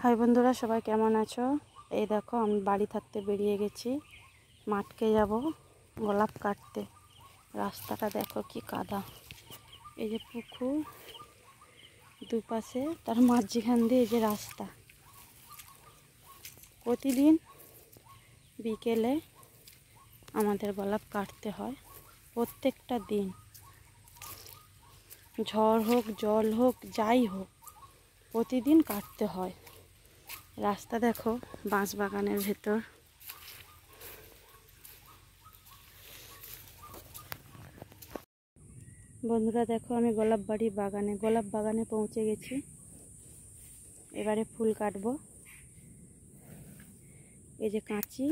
High বন্ধুরা, সবাই কেমন আছো? এই দেখো, আমি বাড়ি থাকতে বেরিয়ে গেছি, মাঠকে যাব গোলাপ কাটতে। রাস্তাটা দেখো কি কাদা। এই যে পুকুর, দুপাশে তার মাঝখান দিয়ে এই যে রাস্তা। প্রতিদিন বিকেলে আমাদের গোলাপ কাটতে হয়, প্রত্যেকটা দিন, ঝড় হোক জল হোক যাই হোক, প্রতিদিন কাটতে হয়। রাস্তা দেখো, বাঁশ বাগানের ভেতর। বন্ধুরা দেখো, আমি গোলাপ বাগানে পৌঁছে গেছি। এবারে ফুল কাটবো। এই যে কাঁচি,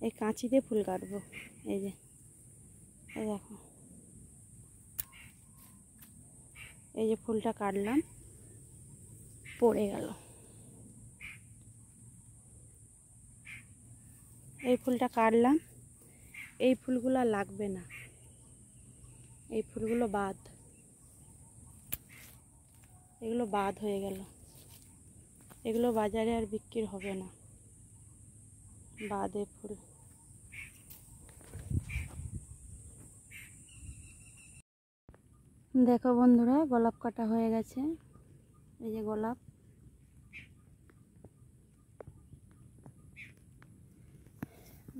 এই কাঁচি দিয়ে ফুল কাটবো। এই যে এই দেখো, এই যে ফুলটা কাটলাম, পড়ে গেল। এই ফুলটা কাটলাম, এই ফুলগুলো লাগবে না, এই ফুলগুলো বাদ, এগুলো বাদ হয়ে গেল। এগুলো বাজারে আর বিক্রি হবে না, বাদে ফুল। দেখো বন্ধুরা, গোলাপ কাটা হয়ে গেছে। এই যে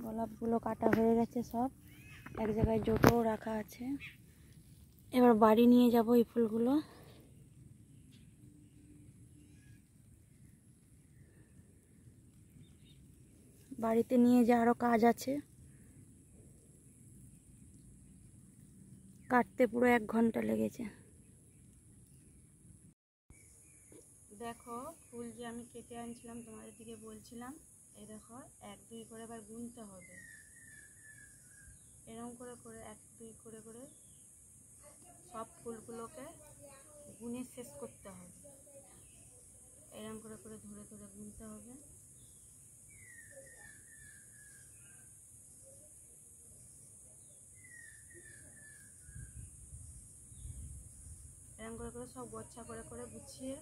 গোলাপগুলো কাটা হয়ে গেছে, সব এক জায়গায় জোটও রাখা আছে। এবার বাড়ি নিয়ে যাব এই ফুলগুলো। বাড়িতে নিয়ে যে আরও কাজ আছে, কাটতে পুরো 1 ঘন্টা লেগেছে। দেখো, ফুল যে আমি কেটে আনছিলাম, তোমাদের দিকে বলছিলাম, এই দেখো 1 2 করে এবার গুনতে হবে। এরকম করে করে 1 2 করে করে সব ফুলগুলোকে গুনে শেষ করতে হবে। এরকম করে করে ধরে ধরে গুনতে হবে। এরকম করে করে সব গোছা করে করে গুছিয়ে